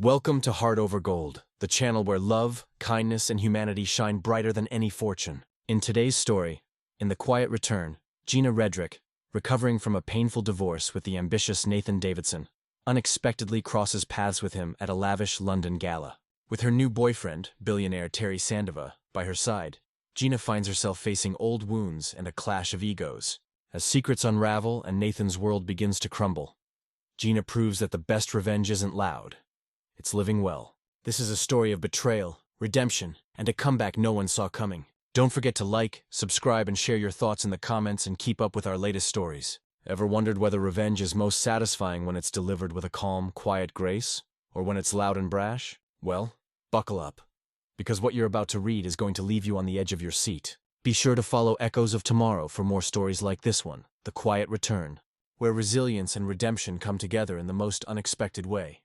Welcome to Heart Over Gold, the channel where love, kindness, and humanity shine brighter than any fortune. In today's story, in the quiet return, Gina Redrick, recovering from a painful divorce with the ambitious Nathan Davidson, unexpectedly crosses paths with him at a lavish London gala. With her new boyfriend, billionaire Terry Sandova, by her side, Gina finds herself facing old wounds and a clash of egos. As secrets unravel and Nathan's world begins to crumble, Gina proves that the best revenge isn't loud. It's living well. This is a story of betrayal, redemption, and a comeback no one saw coming. Don't forget to like, subscribe, and share your thoughts in the comments and keep up with our latest stories. Ever wondered whether revenge is most satisfying when it's delivered with a calm, quiet grace, or when it's loud and brash? Well, buckle up, because what you're about to read is going to leave you on the edge of your seat. Be sure to follow Echoes of Tomorrow for more stories like this one, The Quiet Return, where resilience and redemption come together in the most unexpected way.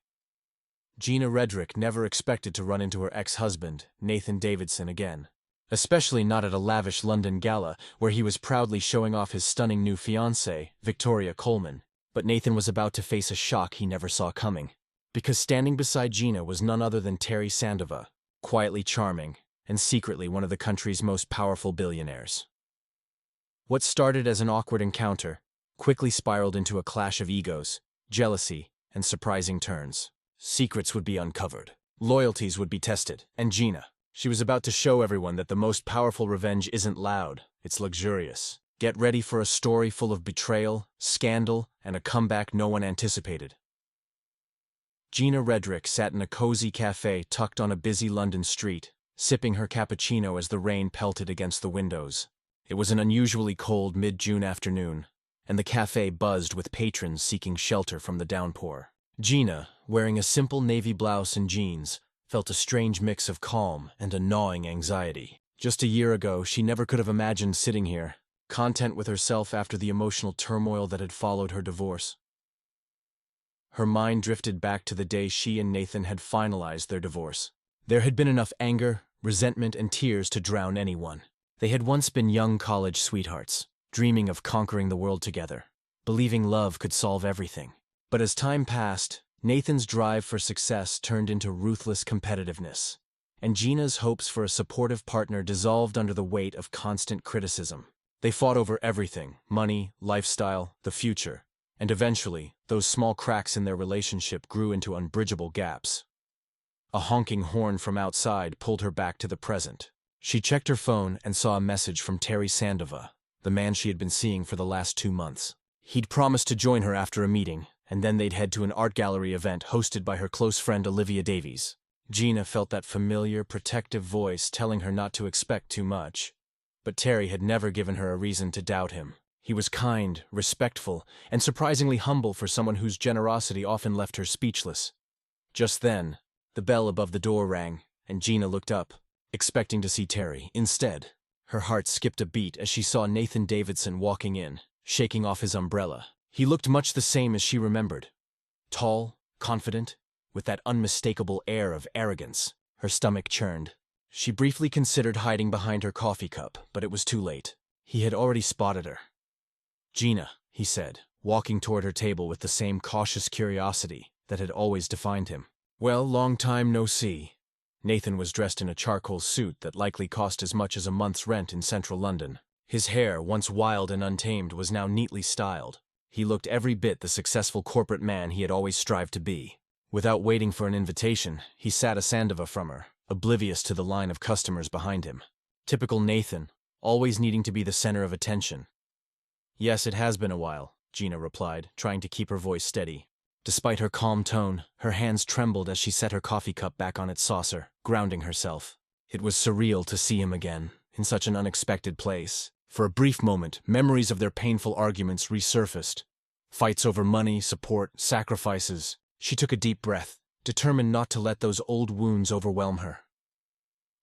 Gina Redrick never expected to run into her ex-husband, Nathan Davidson, again. Especially not at a lavish London gala where he was proudly showing off his stunning new fiancée, Victoria Coleman. But Nathan was about to face a shock he never saw coming. Because standing beside Gina was none other than Terry Sandova, quietly charming, and secretly one of the country's most powerful billionaires. What started as an awkward encounter quickly spiraled into a clash of egos, jealousy, and surprising turns. Secrets would be uncovered, loyalties would be tested, and Gina, she was about to show everyone that the most powerful revenge isn't loud, it's luxurious. Get ready for a story full of betrayal, scandal, and a comeback no one anticipated. Gina Redrick sat in a cozy cafe tucked on a busy London street, sipping her cappuccino as the rain pelted against the windows. It was an unusually cold mid-June afternoon, and the cafe buzzed with patrons seeking shelter from the downpour. Gina, wearing a simple navy blouse and jeans, felt a strange mix of calm and a gnawing anxiety. Just a year ago, she never could have imagined sitting here, content with herself after the emotional turmoil that had followed her divorce. Her mind drifted back to the day she and Nathan had finalized their divorce. There had been enough anger, resentment, and tears to drown anyone. They had once been young college sweethearts, dreaming of conquering the world together, believing love could solve everything. But as time passed, Nathan's drive for success turned into ruthless competitiveness, and Gina's hopes for a supportive partner dissolved under the weight of constant criticism. They fought over everything: money, lifestyle, the future, and eventually, those small cracks in their relationship grew into unbridgeable gaps. A honking horn from outside pulled her back to the present. She checked her phone and saw a message from Terry Sandova, the man she had been seeing for the last 2 months. He'd promised to join her after a meeting, and then they'd head to an art gallery event hosted by her close friend Olivia Davies. Gina felt that familiar, protective voice telling her not to expect too much. But Terry had never given her a reason to doubt him. He was kind, respectful, and surprisingly humble for someone whose generosity often left her speechless. Just then, the bell above the door rang, and Gina looked up, expecting to see Terry. Instead, her heart skipped a beat as she saw Nathan Davidson walking in, shaking off his umbrella. He looked much the same as she remembered. Tall, confident, with that unmistakable air of arrogance. Her stomach churned. She briefly considered hiding behind her coffee cup, but it was too late. He had already spotted her. "Gina," he said, walking toward her table with the same cautious curiosity that had always defined him. "Well, long time no see." Nathan was dressed in a charcoal suit that likely cost as much as a month's rent in central London. His hair, once wild and untamed, was now neatly styled. He looked every bit the successful corporate man he had always strived to be. Without waiting for an invitation, he sat a Sandova from her, oblivious to the line of customers behind him. Typical Nathan, always needing to be the center of attention. "Yes, it has been a while," Gina replied, trying to keep her voice steady. Despite her calm tone, her hands trembled as she set her coffee cup back on its saucer, grounding herself. It was surreal to see him again, in such an unexpected place. For a brief moment, memories of their painful arguments resurfaced. Fights over money, support, sacrifices. She took a deep breath, determined not to let those old wounds overwhelm her.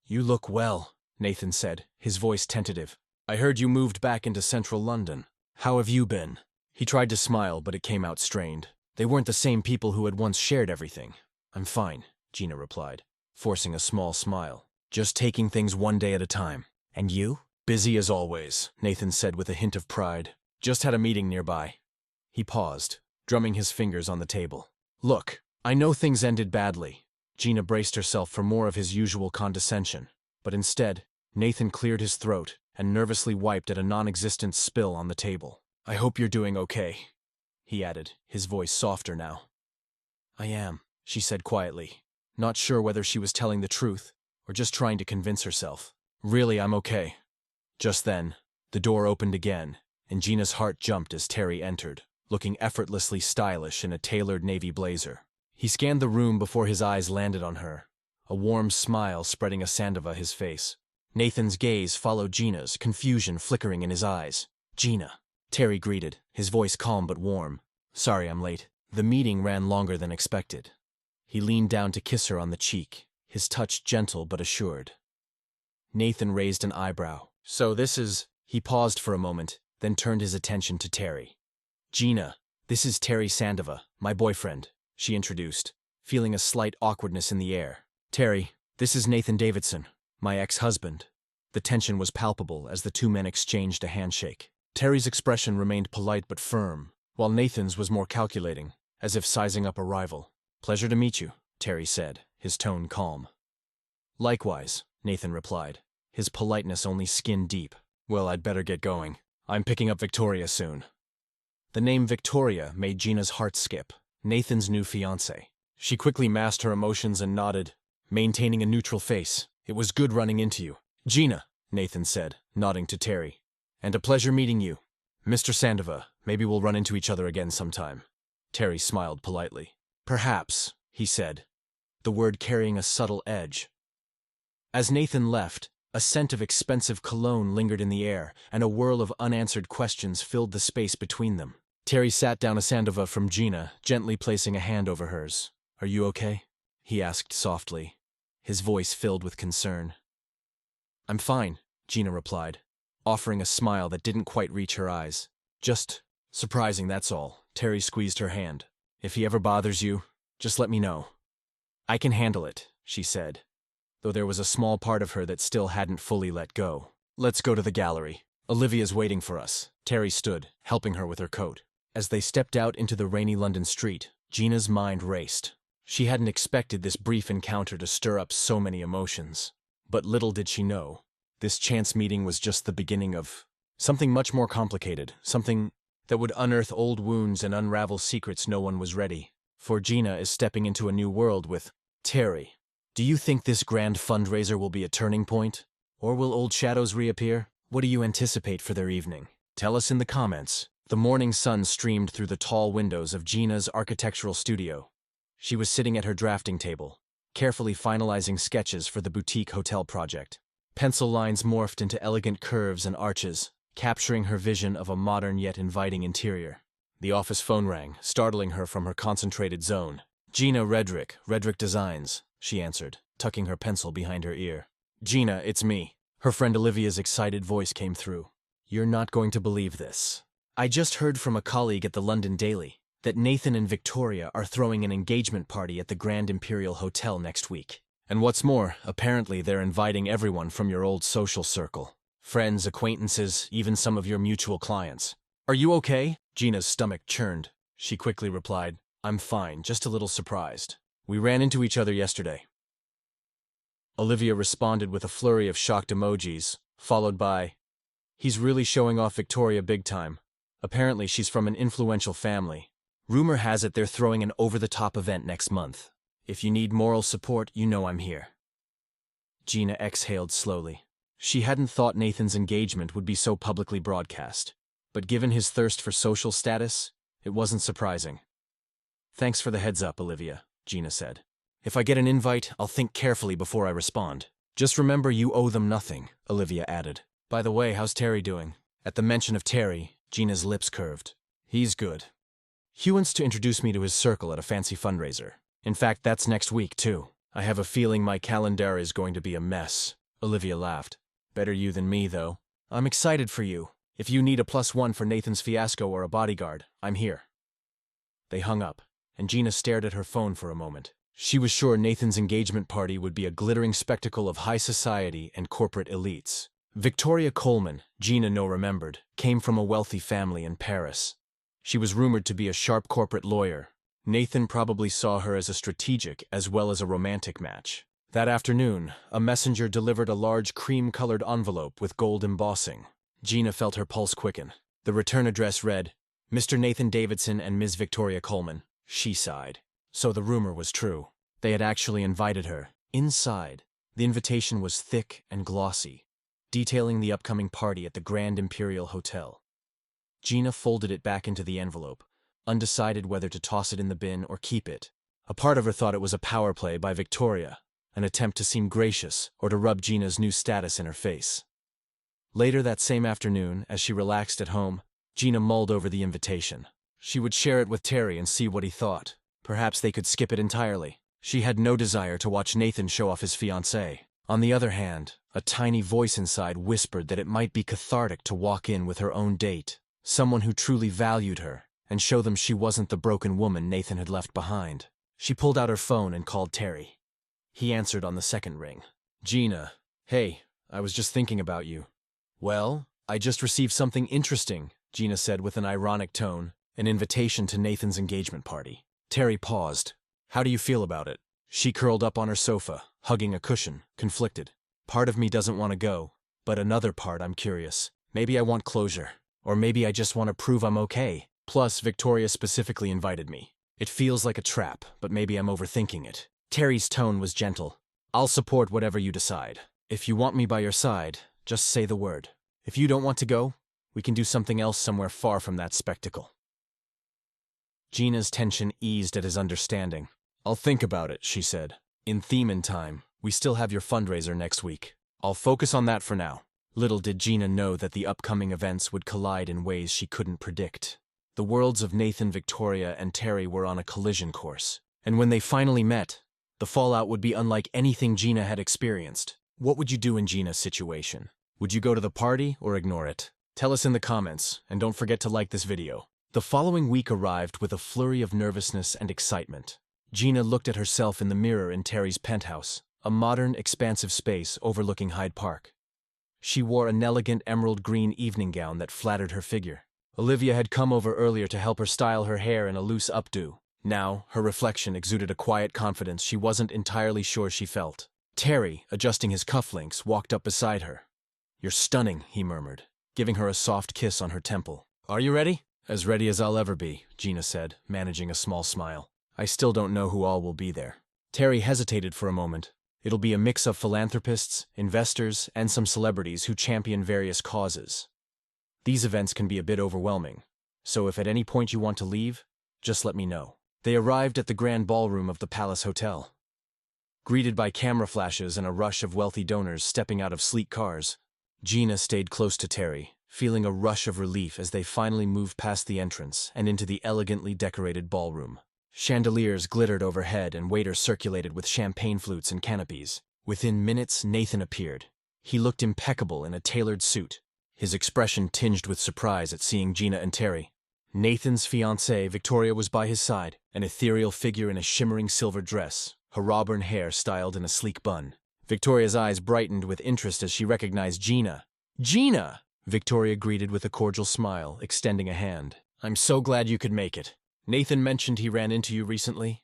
"You look well," Nathan said, his voice tentative. "I heard you moved back into central London. How have you been?" He tried to smile, but it came out strained. They weren't the same people who had once shared everything. "I'm fine," Gina replied, forcing a small smile. "Just taking things one day at a time. And you?" "Busy as always," Nathan said with a hint of pride. "Just had a meeting nearby." He paused, drumming his fingers on the table. "Look, I know things ended badly. Gina braced herself for more of his usual condescension, but instead, Nathan cleared his throat and nervously wiped at a non-existent spill on the table. I hope you're doing okay, he added, his voice softer now. I am, she said quietly, not sure whether she was telling the truth or just trying to convince herself. Really, I'm okay. Just then, the door opened again, and Gina's heart jumped as Terry entered, looking effortlessly stylish in a tailored navy blazer. He scanned the room before his eyes landed on her, a warm smile spreading a sandova his face. Nathan's gaze followed Gina's, confusion flickering in his eyes. Gina, Terry greeted, his voice calm but warm. Sorry I'm late. The meeting ran longer than expected. He leaned down to kiss her on the cheek, his touch gentle but assured. Nathan raised an eyebrow. So this is... He paused for a moment, then turned his attention to Terry. Gina, this is Terry Sandova, my boyfriend, she introduced, feeling a slight awkwardness in the air. Terry, this is Nathan Davidson, my ex-husband. The tension was palpable as the two men exchanged a handshake. Terry's expression remained polite but firm, while Nathan's was more calculating, as if sizing up a rival. Pleasure to meet you, Terry said, his tone calm. Likewise, Nathan replied, his politeness only skin deep. Well, I'd better get going. I'm picking up Victoria soon. The name Victoria made Gina's heart skip, Nathan's new fiancée. She quickly masked her emotions and nodded, maintaining a neutral face. It was good running into you. Gina, Nathan said, nodding to Terry. And a pleasure meeting you. Mr. Sandova, maybe we'll run into each other again sometime. Terry smiled politely. Perhaps, he said, the word carrying a subtle edge. As Nathan left, a scent of expensive cologne lingered in the air, and a whirl of unanswered questions filled the space between them. Terry sat down a Sandova from Gina, gently placing a hand over hers. Are you okay? He asked softly, his voice filled with concern. I'm fine, Gina replied, offering a smile that didn't quite reach her eyes. Just surprising, that's all. Terry squeezed her hand. If he ever bothers you, just let me know. I can handle it, she said, though there was a small part of her that still hadn't fully let go. Let's go to the gallery. Olivia's waiting for us. Terry stood, helping her with her coat. As they stepped out into the rainy London street, Gina's mind raced. She hadn't expected this brief encounter to stir up so many emotions. But little did she know, this chance meeting was just the beginning of something much more complicated, something that would unearth old wounds and unravel secrets no one was ready. For Gina is stepping into a new world with Terry. Do you think this grand fundraiser will be a turning point? Or will old shadows reappear? What do you anticipate for their evening? Tell us in the comments. The morning sun streamed through the tall windows of Gina's architectural studio. She was sitting at her drafting table, carefully finalizing sketches for the boutique hotel project. Pencil lines morphed into elegant curves and arches, capturing her vision of a modern yet inviting interior. The office phone rang, startling her from her concentrated zone. Gina Redrick, Redrick Designs, she answered, tucking her pencil behind her ear. Gina, it's me. Her friend Olivia's excited voice came through. You're not going to believe this. I just heard from a colleague at the London Daily that Nathan and Victoria are throwing an engagement party at the Grand Imperial Hotel next week. And what's more, apparently they're inviting everyone from your old social circle. Friends, acquaintances, even some of your mutual clients. Are you okay? Gina's stomach churned. She quickly replied, I'm fine, just a little surprised. We ran into each other yesterday. Olivia responded with a flurry of shocked emojis, followed by, he's really showing off Victoria big time. Apparently she's from an influential family. Rumor has it they're throwing an over-the-top event next month. If you need moral support, you know I'm here. Gina exhaled slowly. She hadn't thought Nathan's engagement would be so publicly broadcast, but given his thirst for social status, it wasn't surprising. Thanks for the heads up, Olivia, Gina said. If I get an invite, I'll think carefully before I respond. Just remember you owe them nothing, Olivia added. By the way, how's Terry doing? At the mention of Terry, Gina's lips curved. He's good. He wants to introduce me to his circle at a fancy fundraiser. In fact, that's next week, too. I have a feeling my calendar is going to be a mess. Olivia laughed. Better you than me, though. I'm excited for you. If you need a +1 for Nathan's fiasco or a bodyguard, I'm here. They hung up, and Gina stared at her phone for a moment. She was sure Nathan's engagement party would be a glittering spectacle of high society and corporate elites. Victoria Coleman, Gina remembered, came from a wealthy family in Paris. She was rumored to be a sharp corporate lawyer, Nathan probably saw her as a strategic as well as a romantic match. That afternoon, a messenger delivered a large cream-colored envelope with gold embossing. Gina felt her pulse quicken. The return address read, Mr. Nathan Davidson and Ms. Victoria Coleman. She sighed. So the rumor was true. They had actually invited her. Inside, the invitation was thick and glossy, detailing the upcoming party at the Grand Imperial Hotel. Gina folded it back into the envelope, undecided whether to toss it in the bin or keep it. A part of her thought it was a power play by Victoria, an attempt to seem gracious or to rub Gina's new status in her face. Later that same afternoon, as she relaxed at home, Gina mulled over the invitation. She would share it with Terry and see what he thought. Perhaps they could skip it entirely. She had no desire to watch Nathan show off his fiancée. On the other hand, a tiny voice inside whispered that it might be cathartic to walk in with her own date, someone who truly valued her, and show them she wasn't the broken woman Nathan had left behind. She pulled out her phone and called Terry. He answered on the second ring. Gina, hey, I was just thinking about you. Well, I just received something interesting, Gina said with an ironic tone, an invitation to Nathan's engagement party. Terry paused. How do you feel about it? She curled up on her sofa, hugging a cushion, conflicted. Part of me doesn't want to go, but another part I'm curious. Maybe I want closure, or maybe I just want to prove I'm okay. Plus, Victoria specifically invited me. It feels like a trap, but maybe I'm overthinking it. Terry's tone was gentle. I'll support whatever you decide. If you want me by your side, just say the word. If you don't want to go, we can do something else somewhere far from that spectacle. Gina's tension eased at his understanding. I'll think about it, she said. In theme and time, we still have your fundraiser next week. I'll focus on that for now. Little did Gina know that the upcoming events would collide in ways she couldn't predict. The worlds of Nathan, Victoria, and Terry were on a collision course. And when they finally met, the fallout would be unlike anything Gina had experienced. What would you do in Gina's situation? Would you go to the party or ignore it? Tell us in the comments, and don't forget to like this video. The following week arrived with a flurry of nervousness and excitement. Gina looked at herself in the mirror in Terry's penthouse, a modern, expansive space overlooking Hyde Park. She wore an elegant emerald green evening gown that flattered her figure. Olivia had come over earlier to help her style her hair in a loose updo. Now, her reflection exuded a quiet confidence she wasn't entirely sure she felt. Terry, adjusting his cufflinks, walked up beside her. You're stunning, he murmured, giving her a soft kiss on her temple. Are you ready? As ready as I'll ever be, Gina said, managing a small smile. I still don't know who all will be there. Terry hesitated for a moment. It'll be a mix of philanthropists, investors, and some celebrities who champion various causes. These events can be a bit overwhelming, so if at any point you want to leave, just let me know. They arrived at the grand ballroom of the Palace Hotel. Greeted by camera flashes and a rush of wealthy donors stepping out of sleek cars, Gina stayed close to Terry, feeling a rush of relief as they finally moved past the entrance and into the elegantly decorated ballroom. Chandeliers glittered overhead and waiters circulated with champagne flutes and canopies. Within minutes, Nathan appeared. He looked impeccable in a tailored suit, his expression tinged with surprise at seeing Gina and Terry. Nathan's fiancée, Victoria, was by his side, an ethereal figure in a shimmering silver dress, her auburn hair styled in a sleek bun. Victoria's eyes brightened with interest as she recognized Gina. Gina! Victoria greeted with a cordial smile, extending a hand. I'm so glad you could make it. Nathan mentioned he ran into you recently.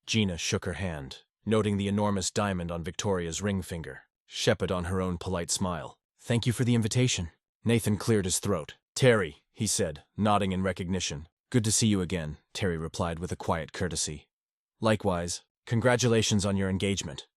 Gina shook her hand, noting the enormous diamond on Victoria's ring finger. She put on her own polite smile. Thank you for the invitation. Nathan cleared his throat. Terry, he said, nodding in recognition. Good to see you again, Terry replied with a quiet courtesy. Likewise, congratulations on your engagement.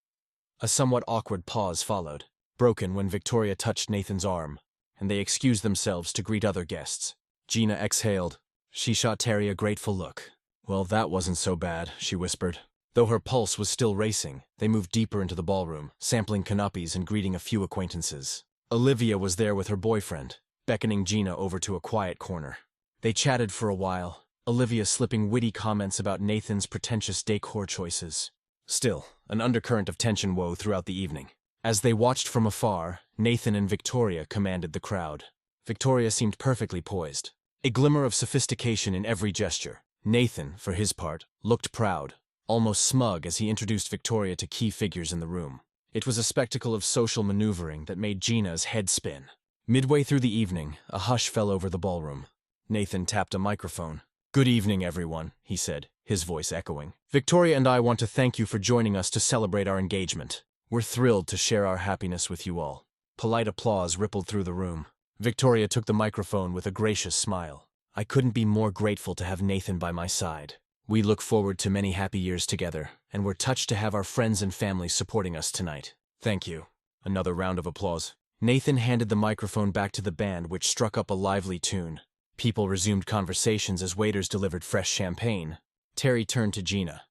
A somewhat awkward pause followed, broken when Victoria touched Nathan's arm, and they excused themselves to greet other guests. Gina exhaled. She shot Terry a grateful look. Well, that wasn't so bad, she whispered. Though her pulse was still racing, they moved deeper into the ballroom, sampling canapes and greeting a few acquaintances. Olivia was there with her boyfriend, beckoning Gina over to a quiet corner. They chatted for a while, Olivia slipping witty comments about Nathan's pretentious decor choices. Still, an undercurrent of tension wove throughout the evening. As they watched from afar, Nathan and Victoria commanded the crowd. Victoria seemed perfectly poised, a glimmer of sophistication in every gesture. Nathan, for his part, looked proud, almost smug as he introduced Victoria to key figures in the room. It was a spectacle of social maneuvering that made Gina's head spin. Midway through the evening, a hush fell over the ballroom. Nathan tapped a microphone. Good evening, everyone, he said, his voice echoing. Victoria and I want to thank you for joining us to celebrate our engagement. We're thrilled to share our happiness with you all. Polite applause rippled through the room. Victoria took the microphone with a gracious smile. I couldn't be more grateful to have Nathan by my side. We look forward to many happy years together, and we're touched to have our friends and family supporting us tonight. Thank you. Another round of applause. Nathan handed the microphone back to the band, which struck up a lively tune. People resumed conversations as waiters delivered fresh champagne. Terry turned to Gina.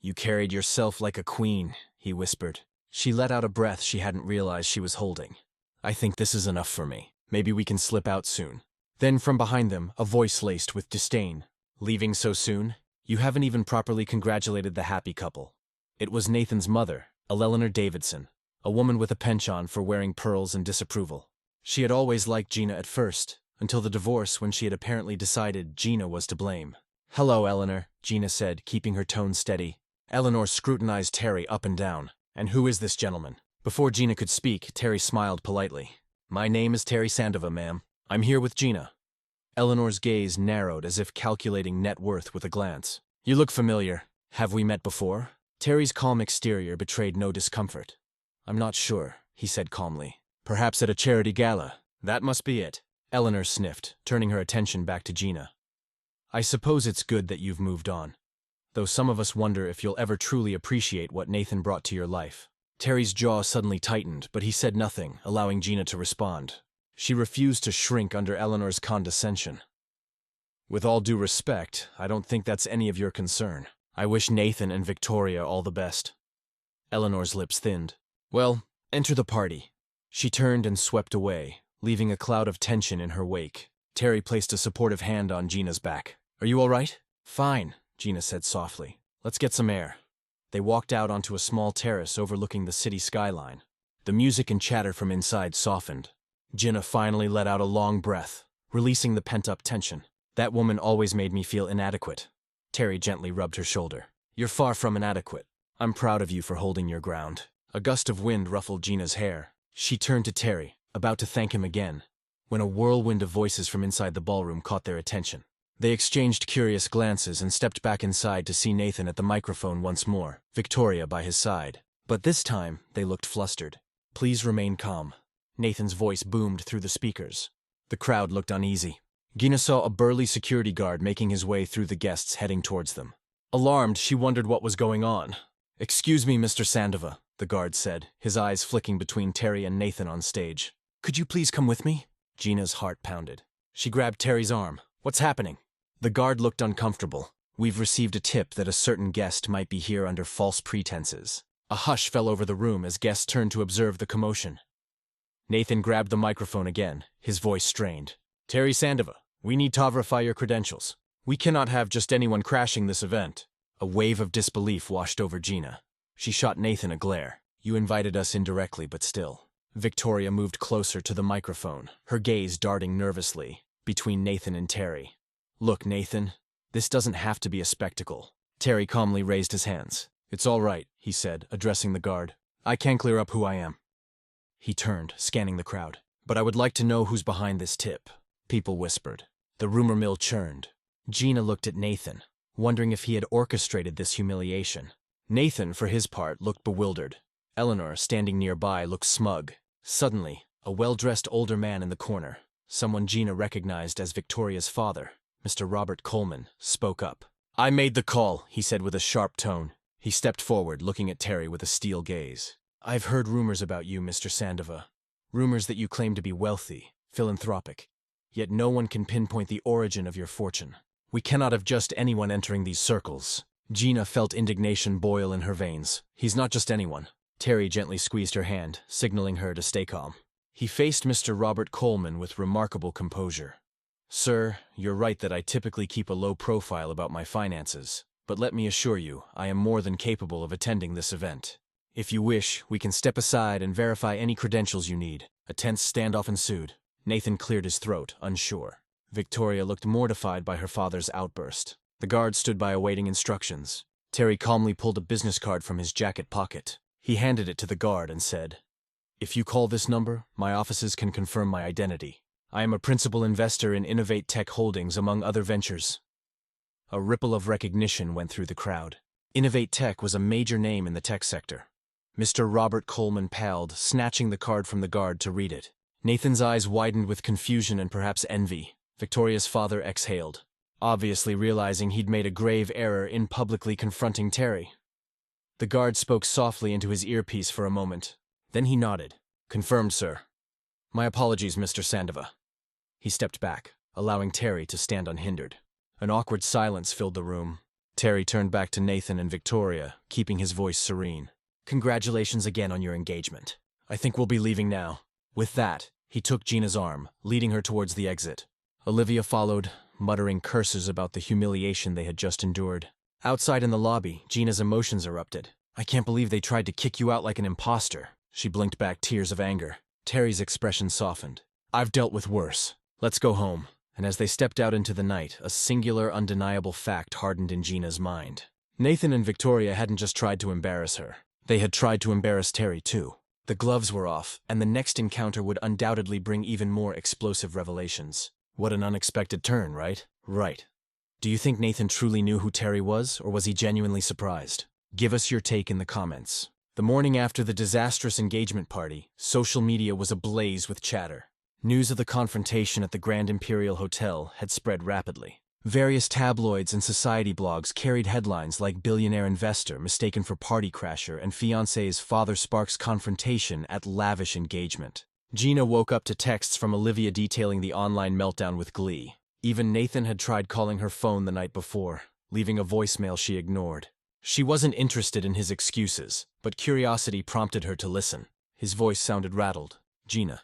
You carried yourself like a queen, he whispered. She let out a breath she hadn't realized she was holding. I think this is enough for me. Maybe we can slip out soon. Then from behind them, a voice laced with disdain. Leaving so soon? You haven't even properly congratulated the happy couple. It was Nathan's mother, Eleanor Davidson, a woman with a penchant for wearing pearls and disapproval. She had always liked Gina at first, until the divorce when she had apparently decided Gina was to blame. Hello, Eleanor, Gina said, keeping her tone steady. Eleanor scrutinized Terry up and down. And who is this gentleman? Before Gina could speak, Terry smiled politely. My name is Terry Sandova, ma'am. I'm here with Gina. Eleanor's gaze narrowed as if calculating net worth with a glance. You look familiar. Have we met before? Terry's calm exterior betrayed no discomfort. I'm not sure, he said calmly. Perhaps at a charity gala. That must be it. Eleanor sniffed, turning her attention back to Gina. I suppose it's good that you've moved on. Though some of us wonder if you'll ever truly appreciate what Nathan brought to your life. Terry's jaw suddenly tightened, but he said nothing, allowing Gina to respond. She refused to shrink under Eleanor's condescension. With all due respect, I don't think that's any of your concern. I wish Nathan and Victoria all the best. Eleanor's lips thinned. Well, enter the party. She turned and swept away, leaving a cloud of tension in her wake. Terry placed a supportive hand on Gina's back. Are you all right? Fine, Gina said softly. Let's get some air. They walked out onto a small terrace overlooking the city skyline. The music and chatter from inside softened. Gina finally let out a long breath, releasing the pent-up tension. That woman always made me feel inadequate. Terry gently rubbed her shoulder. You're far from inadequate. I'm proud of you for holding your ground. A gust of wind ruffled Gina's hair. She turned to Terry, about to thank him again, when a whirlwind of voices from inside the ballroom caught their attention. They exchanged curious glances and stepped back inside to see Nathan at the microphone once more, Victoria by his side. But this time, they looked flustered. Please remain calm. Nathan's voice boomed through the speakers. The crowd looked uneasy. Gina saw a burly security guard making his way through the guests heading towards them. Alarmed, she wondered what was going on. Excuse me, Mr. Sandova, the guard said, his eyes flicking between Terry and Nathan on stage. Could you please come with me? Gina's heart pounded. She grabbed Terry's arm. What's happening? The guard looked uncomfortable. We've received a tip that a certain guest might be here under false pretenses. A hush fell over the room as guests turned to observe the commotion. Nathan grabbed the microphone again, his voice strained. Terry Sandova, we need to verify your credentials. We cannot have just anyone crashing this event. A wave of disbelief washed over Gina. She shot Nathan a glare. You invited us indirectly, but still. Victoria moved closer to the microphone, her gaze darting nervously between Nathan and Terry. Look, Nathan, this doesn't have to be a spectacle. Terry calmly raised his hands. It's all right, he said, addressing the guard. I can clear up who I am. He turned, scanning the crowd. But I would like to know who's behind this tip. People whispered. The rumor mill churned. Gina looked at Nathan, wondering if he had orchestrated this humiliation. Nathan, for his part, looked bewildered. Eleanor, standing nearby, looked smug. Suddenly, a well-dressed older man in the corner, someone Gina recognized as Victoria's father, Mr. Robert Coleman, spoke up. I made the call, he said with a sharp tone. He stepped forward, looking at Terry with a steel gaze. I've heard rumors about you, Mr. Sandova. Rumors that you claim to be wealthy, philanthropic. Yet no one can pinpoint the origin of your fortune. We cannot have just anyone entering these circles. Gina felt indignation boil in her veins. He's not just anyone. Terry gently squeezed her hand, signaling her to stay calm. He faced Mr. Robert Coleman with remarkable composure. Sir, you're right that I typically keep a low profile about my finances, but let me assure you, I am more than capable of attending this event. If you wish, we can step aside and verify any credentials you need. A tense standoff ensued. Nathan cleared his throat, unsure. Victoria looked mortified by her father's outburst. The guard stood by awaiting instructions. Terry calmly pulled a business card from his jacket pocket. He handed it to the guard and said, If you call this number, my offices can confirm my identity. I am a principal investor in Innovate Tech Holdings, among other ventures. A ripple of recognition went through the crowd. Innovate Tech was a major name in the tech sector. Mr. Robert Coleman paled, snatching the card from the guard to read it. Nathan's eyes widened with confusion and perhaps envy. Victoria's father exhaled, obviously realizing he'd made a grave error in publicly confronting Terry. The guard spoke softly into his earpiece for a moment. Then he nodded. "Confirmed, sir. My apologies, Mr. Sandova." He stepped back, allowing Terry to stand unhindered. An awkward silence filled the room. Terry turned back to Nathan and Victoria, keeping his voice serene. "Congratulations again on your engagement. I think we'll be leaving now." With that, he took Gina's arm, leading her towards the exit. Olivia followed, muttering curses about the humiliation they had just endured. Outside in the lobby, Gina's emotions erupted. "I can't believe they tried to kick you out like an imposter." She blinked back tears of anger. Terry's expression softened. "I've dealt with worse. Let's go home." And as they stepped out into the night, a singular, undeniable fact hardened in Gina's mind. Nathan and Victoria hadn't just tried to embarrass her. They had tried to embarrass Terry, too. The gloves were off, and the next encounter would undoubtedly bring even more explosive revelations. What an unexpected turn, right? Right. Do you think Nathan truly knew who Terry was, or was he genuinely surprised? Give us your take in the comments. The morning after the disastrous engagement party, social media was ablaze with chatter. News of the confrontation at the Grand Imperial Hotel had spread rapidly. Various tabloids and society blogs carried headlines like "Billionaire investor mistaken for party crasher" and "Fiancé's father sparks confrontation at lavish engagement." Gina woke up to texts from Olivia detailing the online meltdown with glee. Even Nathan had tried calling her phone the night before, leaving a voicemail she ignored. She wasn't interested in his excuses, but curiosity prompted her to listen. His voice sounded rattled. "Gina.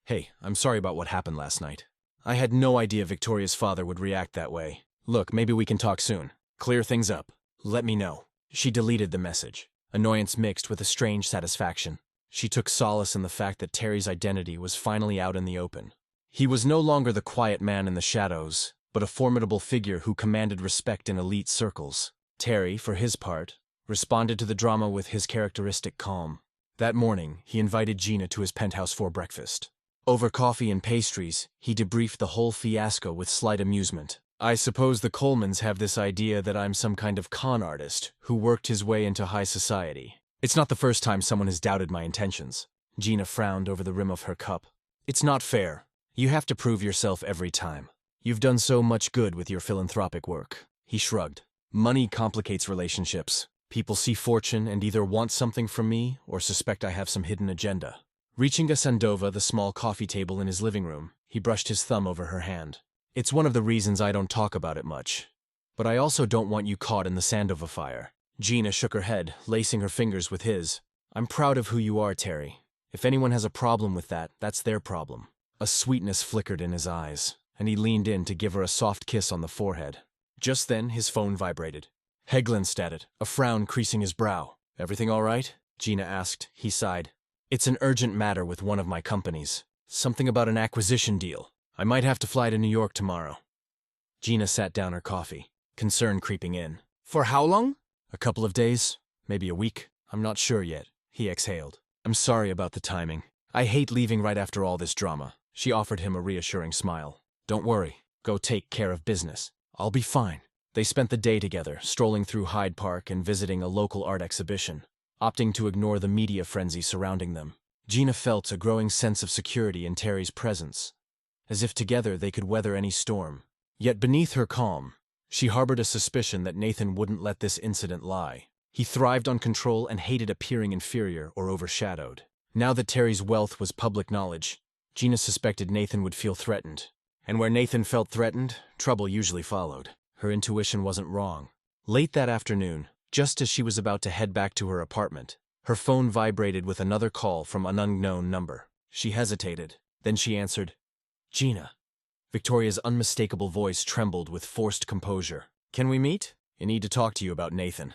Hey, I'm sorry about what happened last night. I had no idea Victoria's father would react that way. Look, maybe we can talk soon. Clear things up. Let me know." She deleted the message, annoyance mixed with a strange satisfaction. She took solace in the fact that Terry's identity was finally out in the open. He was no longer the quiet man in the shadows, but a formidable figure who commanded respect in elite circles. Terry, for his part, responded to the drama with his characteristic calm. That morning, he invited Gina to his penthouse for breakfast. Over coffee and pastries, he debriefed the whole fiasco with slight amusement. "I suppose the Colemans have this idea that I'm some kind of con artist who worked his way into high society. It's not the first time someone has doubted my intentions." Gina frowned over the rim of her cup. "It's not fair. You have to prove yourself every time. You've done so much good with your philanthropic work." He shrugged. "Money complicates relationships. People see fortune and either want something from me or suspect I have some hidden agenda." Reaching a Sandova, the small coffee table in his living room, he brushed his thumb over her hand. "It's one of the reasons I don't talk about it much. But I also don't want you caught in the Sandova fire." Gina shook her head, lacing her fingers with his. "I'm proud of who you are, Terry. If anyone has a problem with that, that's their problem." A sweetness flickered in his eyes, and he leaned in to give her a soft kiss on the forehead. Just then, his phone vibrated. He glanced at it, a frown creasing his brow. "Everything all right?" Gina asked. He sighed. "It's an urgent matter with one of my companies. Something about an acquisition deal. I might have to fly to New York tomorrow." Gina sat down her coffee, concern creeping in. "For how long?" "A couple of days, maybe a week. I'm not sure yet." He exhaled. "I'm sorry about the timing. I hate leaving right after all this drama." She offered him a reassuring smile. "Don't worry. Go take care of business. I'll be fine." They spent the day together, strolling through Hyde Park and visiting a local art exhibition, opting to ignore the media frenzy surrounding them. Gina felt a growing sense of security in Terry's presence, as if together they could weather any storm. Yet beneath her calm, she harbored a suspicion that Nathan wouldn't let this incident lie. He thrived on control and hated appearing inferior or overshadowed. Now that Terry's wealth was public knowledge, Gina suspected Nathan would feel threatened. And where Nathan felt threatened, trouble usually followed. Her intuition wasn't wrong. Late that afternoon, just as she was about to head back to her apartment, her phone vibrated with another call from an unknown number. She hesitated. Then she answered. "Gina." Victoria's unmistakable voice trembled with forced composure. "Can we meet? I need to talk to you about Nathan."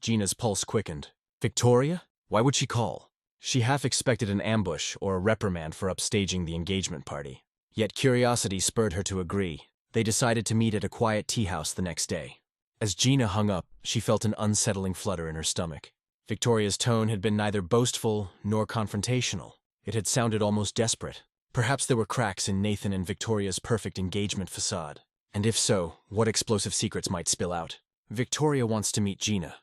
Gina's pulse quickened. Victoria? Why would she call? She half expected an ambush or a reprimand for upstaging the engagement party. Yet curiosity spurred her to agree. They decided to meet at a quiet tea house the next day. As Gina hung up, she felt an unsettling flutter in her stomach. Victoria's tone had been neither boastful nor confrontational. It had sounded almost desperate. Perhaps there were cracks in Nathan and Victoria's perfect engagement facade. And if so, what explosive secrets might spill out? Victoria wants to meet Gina.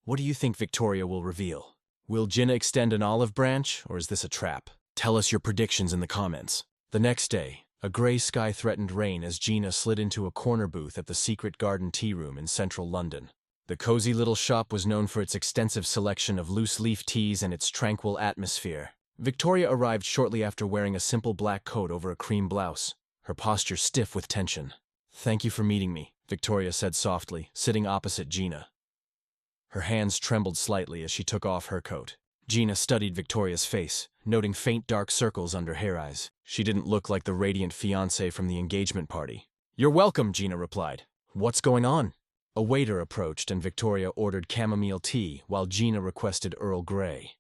What do you think Victoria will reveal? Will Gina extend an olive branch, or is this a trap? Tell us your predictions in the comments. The next day, a gray sky threatened rain as Gina slid into a corner booth at the Secret Garden Tea Room in central London. The cozy little shop was known for its extensive selection of loose-leaf teas and its tranquil atmosphere. Victoria arrived shortly after wearing a simple black coat over a cream blouse, her posture stiff with tension. "Thank you for meeting me," Victoria said softly, sitting opposite Gina. Her hands trembled slightly as she took off her coat. Gina studied Victoria's face, noting faint dark circles under her eyes. She didn't look like the radiant fiancé from the engagement party. "You're welcome," Gina replied. "What's going on?" A waiter approached and Victoria ordered chamomile tea while Gina requested Earl Grey.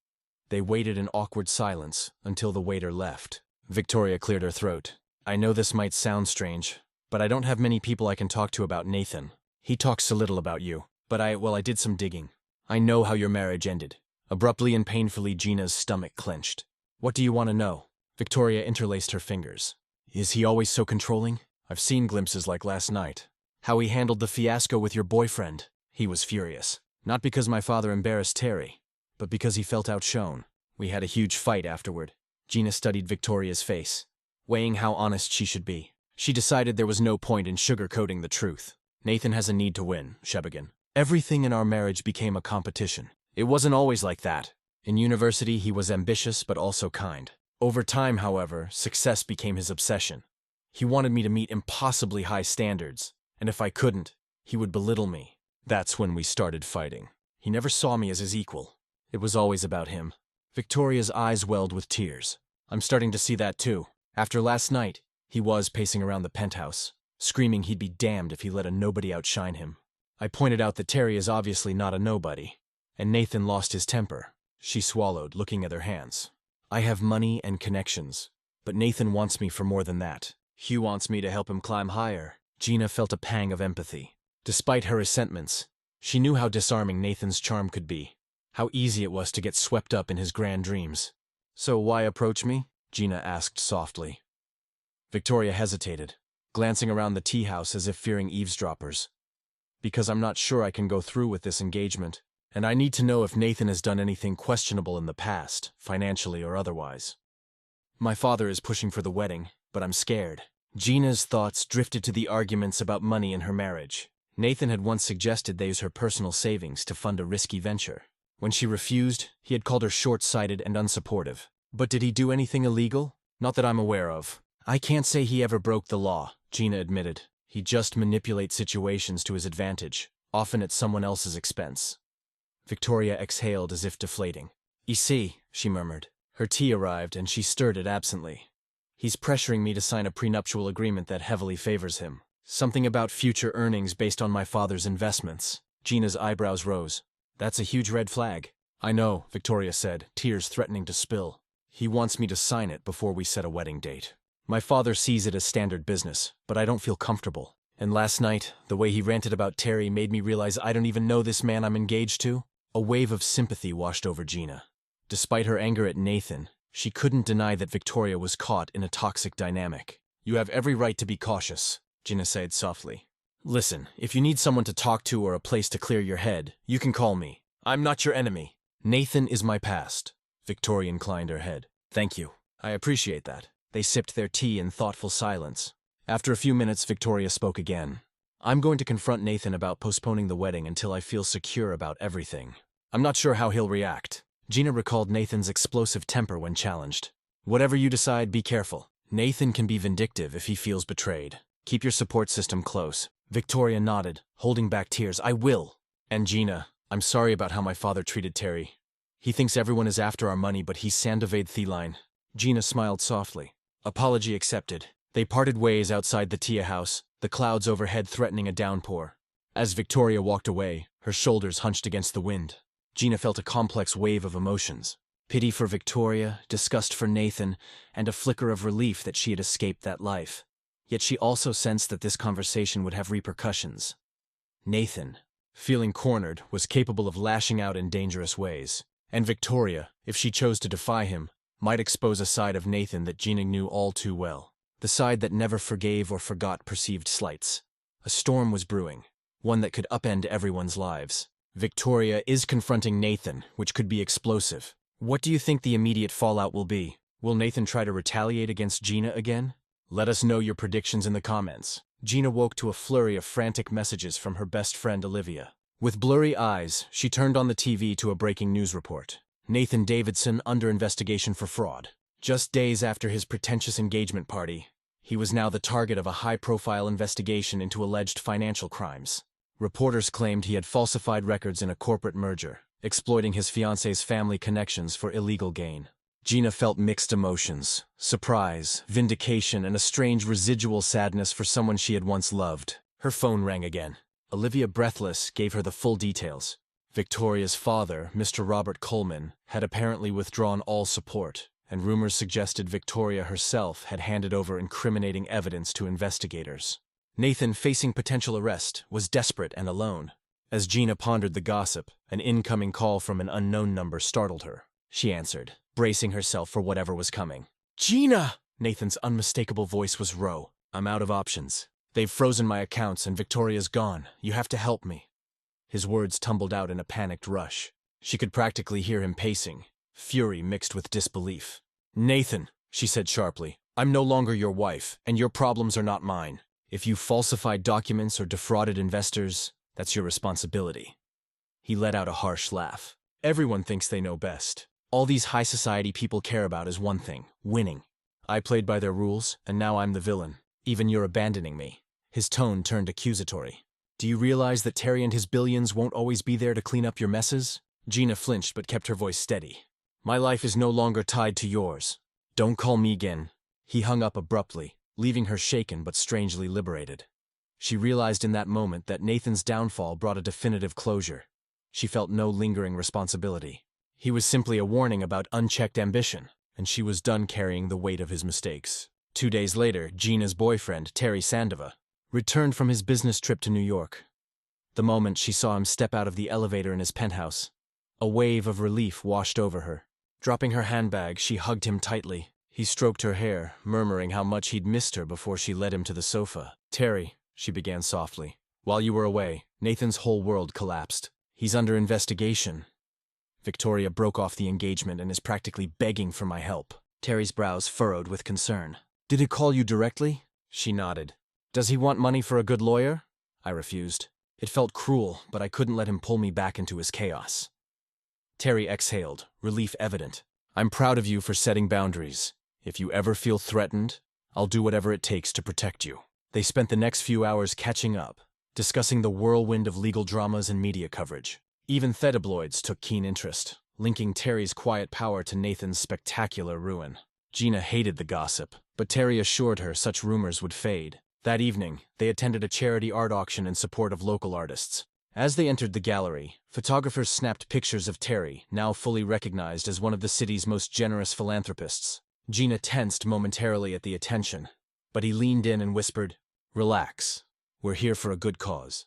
They waited in awkward silence until the waiter left. Victoria cleared her throat. "I know this might sound strange, but I don't have many people I can talk to about Nathan. He talks so little about you, but I did some digging. I know how your marriage ended." Abruptly and painfully, Gina's stomach clenched. "What do you want to know?" Victoria interlaced her fingers. "Is he always so controlling? I've seen glimpses like last night. How he handled the fiasco with your boyfriend. He was furious. Not because my father embarrassed Terry, but because he felt outshone. We had a huge fight afterward." Gina studied Victoria's face, weighing how honest she should be. She decided there was no point in sugarcoating the truth. "Nathan has a need to win," she began. "Everything in our marriage became a competition. It wasn't always like that. In university, he was ambitious but also kind. Over time, however, success became his obsession. He wanted me to meet impossibly high standards, and if I couldn't, he would belittle me. That's when we started fighting. He never saw me as his equal. It was always about him." Victoria's eyes welled with tears. "I'm starting to see that too. After last night, he was pacing around the penthouse, screaming he'd be damned if he let a nobody outshine him. I pointed out that Terry is obviously not a nobody, and Nathan lost his temper." She swallowed, looking at her hands. "I have money and connections, but Nathan wants me for more than that. He wants me to help him climb higher." Gina felt a pang of empathy. Despite her resentments, she knew how disarming Nathan's charm could be, how easy it was to get swept up in his grand dreams. "So why approach me?" Gina asked softly. Victoria hesitated, glancing around the tea house as if fearing eavesdroppers. "Because I'm not sure I can go through with this engagement, and I need to know if Nathan has done anything questionable in the past, financially or otherwise. My father is pushing for the wedding, but I'm scared." Gina's thoughts drifted to the arguments about money in her marriage. Nathan had once suggested they use her personal savings to fund a risky venture. When she refused, he had called her short-sighted and unsupportive. "But did he do anything illegal?" "Not that I'm aware of." "I can't say he ever broke the law," Gina admitted. "He just manipulates situations to his advantage, often at someone else's expense." Victoria exhaled as if deflating. "You see," she murmured. Her tea arrived and she stirred it absently. "He's pressuring me to sign a prenuptial agreement that heavily favors him. Something about future earnings based on my father's investments." Gina's eyebrows rose. "That's a huge red flag." "I know," Victoria said, tears threatening to spill. "He wants me to sign it before we set a wedding date. My father sees it as standard business, but I don't feel comfortable. And last night, the way he ranted about Terry made me realize I don't even know this man I'm engaged to." A wave of sympathy washed over Gina. Despite her anger at Nathan, she couldn't deny that Victoria was caught in a toxic dynamic. "You have every right to be cautious," Gina said softly. "Listen, if you need someone to talk to or a place to clear your head, you can call me. I'm not your enemy." "Nathan is my past." Victoria inclined her head. "Thank you. I appreciate that." They sipped their tea in thoughtful silence. After a few minutes, Victoria spoke again. "I'm going to confront Nathan about postponing the wedding until I feel secure about everything. I'm not sure how he'll react." Gina recalled Nathan's explosive temper when challenged. "Whatever you decide, be careful. Nathan can be vindictive if he feels betrayed. Keep your support system close." Victoria nodded, holding back tears. "I will." "And Gina, I'm sorry about how my father treated Terry. He thinks everyone is after our money, but he's Sandovade Theline." Gina smiled softly. Apology accepted. They parted ways outside the Tia house, the clouds overhead threatening a downpour. As Victoria walked away, her shoulders hunched against the wind. Gina felt a complex wave of emotions. Pity for Victoria, disgust for Nathan, and a flicker of relief that she had escaped that life. Yet she also sensed that this conversation would have repercussions. Nathan, feeling cornered, was capable of lashing out in dangerous ways. And Victoria, if she chose to defy him, might expose a side of Nathan that Gina knew all too well. The side that never forgave or forgot perceived slights. A storm was brewing, one that could upend everyone's lives. Victoria is confronting Nathan, which could be explosive. What do you think the immediate fallout will be? Will Nathan try to retaliate against Gina again? Let us know your predictions in the comments. Gina woke to a flurry of frantic messages from her best friend Olivia. With blurry eyes, she turned on the TV to a breaking news report. Nathan Davidson under investigation for fraud. Just days after his pretentious engagement party, he was now the target of a high-profile investigation into alleged financial crimes. Reporters claimed he had falsified records in a corporate merger, exploiting his fiancée's family connections for illegal gain. Gina felt mixed emotions: surprise, vindication, and a strange residual sadness for someone she had once loved. Her phone rang again. Olivia, breathless, gave her the full details. Victoria's father, Mr. Robert Coleman, had apparently withdrawn all support, and rumors suggested Victoria herself had handed over incriminating evidence to investigators. Nathan, facing potential arrest, was desperate and alone. As Gina pondered the gossip, an incoming call from an unknown number startled her. She answered, bracing herself for whatever was coming. "Gina!" Nathan's unmistakable voice was raw. "I'm out of options. They've frozen my accounts and Victoria's gone. You have to help me." His words tumbled out in a panicked rush. She could practically hear him pacing, fury mixed with disbelief. "Nathan," she said sharply, "I'm no longer your wife, and your problems are not mine. If you falsified documents or defrauded investors, that's your responsibility." He let out a harsh laugh. "Everyone thinks they know best. All these high society people care about is one thing: winning. I played by their rules, and now I'm the villain. Even you're abandoning me." His tone turned accusatory. "Do you realize that Terry and his billions won't always be there to clean up your messes?" Gina flinched but kept her voice steady. "My life is no longer tied to yours. Don't call me again." He hung up abruptly, leaving her shaken but strangely liberated. She realized in that moment that Nathan's downfall brought a definitive closure. She felt no lingering responsibility. He was simply a warning about unchecked ambition, and she was done carrying the weight of his mistakes. 2 days later, Gina's boyfriend, Terry Sandova, returned from his business trip to New York. The moment she saw him step out of the elevator in his penthouse, a wave of relief washed over her. Dropping her handbag, she hugged him tightly. He stroked her hair, murmuring how much he'd missed her before she led him to the sofa. "Terry," she began softly, "while you were away, Nathan's whole world collapsed. He's under investigation. Victoria broke off the engagement and is practically begging for my help." Terry's brows furrowed with concern. "Did he call you directly?" She nodded. "Does he want money for a good lawyer?" I refused. It felt cruel, but I couldn't let him pull me back into his chaos. Terry exhaled, relief evident. "I'm proud of you for setting boundaries. If you ever feel threatened, I'll do whatever it takes to protect you." They spent the next few hours catching up, discussing the whirlwind of legal dramas and media coverage. Even tabloids took keen interest, linking Terry's quiet power to Nathan's spectacular ruin. Gina hated the gossip, but Terry assured her such rumors would fade. That evening, they attended a charity art auction in support of local artists. As they entered the gallery, photographers snapped pictures of Terry, now fully recognized as one of the city's most generous philanthropists. Gina tensed momentarily at the attention, but he leaned in and whispered, "Relax, we're here for a good cause."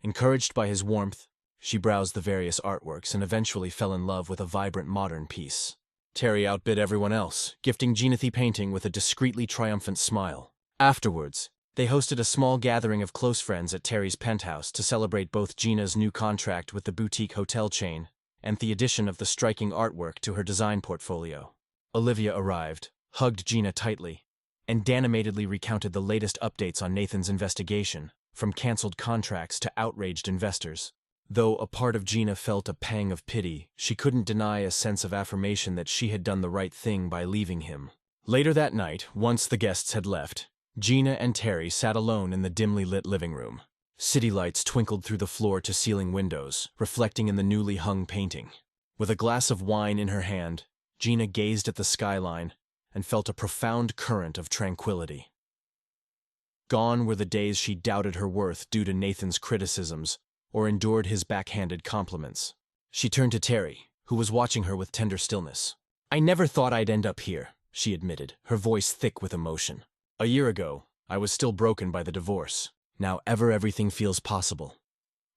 Encouraged by his warmth, she browsed the various artworks and eventually fell in love with a vibrant modern piece. Terry outbid everyone else, gifting Gina the painting with a discreetly triumphant smile. Afterwards, they hosted a small gathering of close friends at Terry's penthouse to celebrate both Gina's new contract with the boutique hotel chain and the addition of the striking artwork to her design portfolio. Olivia arrived, hugged Gina tightly, and animatedly recounted the latest updates on Nathan's investigation, from canceled contracts to outraged investors. Though a part of Gina felt a pang of pity, she couldn't deny a sense of affirmation that she had done the right thing by leaving him. Later that night, once the guests had left, Gina and Terry sat alone in the dimly lit living room. City lights twinkled through the floor-to-ceiling windows, reflecting in the newly hung painting. With a glass of wine in her hand, Gina gazed at the skyline and felt a profound current of tranquility. Gone were the days she doubted her worth due to Nathan's criticisms or endured his backhanded compliments. She turned to Terry, who was watching her with tender stillness. "I never thought I'd end up here," she admitted, her voice thick with emotion. "A year ago, I was still broken by the divorce. Now everything feels possible."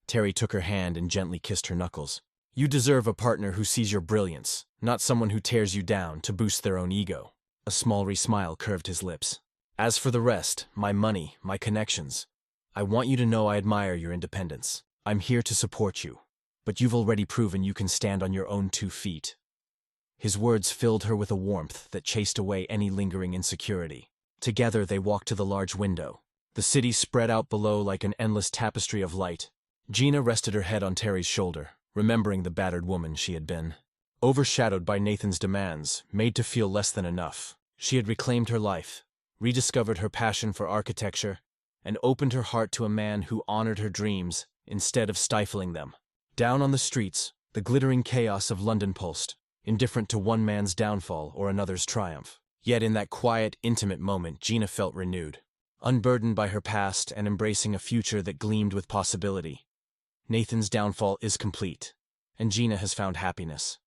Terry took her hand and gently kissed her knuckles. "You deserve a partner who sees your brilliance, not someone who tears you down to boost their own ego." A small smile curved his lips. "As for the rest, my money, my connections, I want you to know I admire your independence. I'm here to support you. But you've already proven you can stand on your own 2 feet. His words filled her with a warmth that chased away any lingering insecurity. Together they walked to the large window. The city spread out below like an endless tapestry of light. Gina rested her head on Terry's shoulder, remembering the battered woman she had been. Overshadowed by Nathan's demands, made to feel less than enough, she had reclaimed her life, rediscovered her passion for architecture, and opened her heart to a man who honored her dreams instead of stifling them. Down on the streets, the glittering chaos of London pulsed, indifferent to one man's downfall or another's triumph. Yet in that quiet, intimate moment, Gina felt renewed, unburdened by her past and embracing a future that gleamed with possibility. Nathan's downfall is complete, and Gina has found happiness.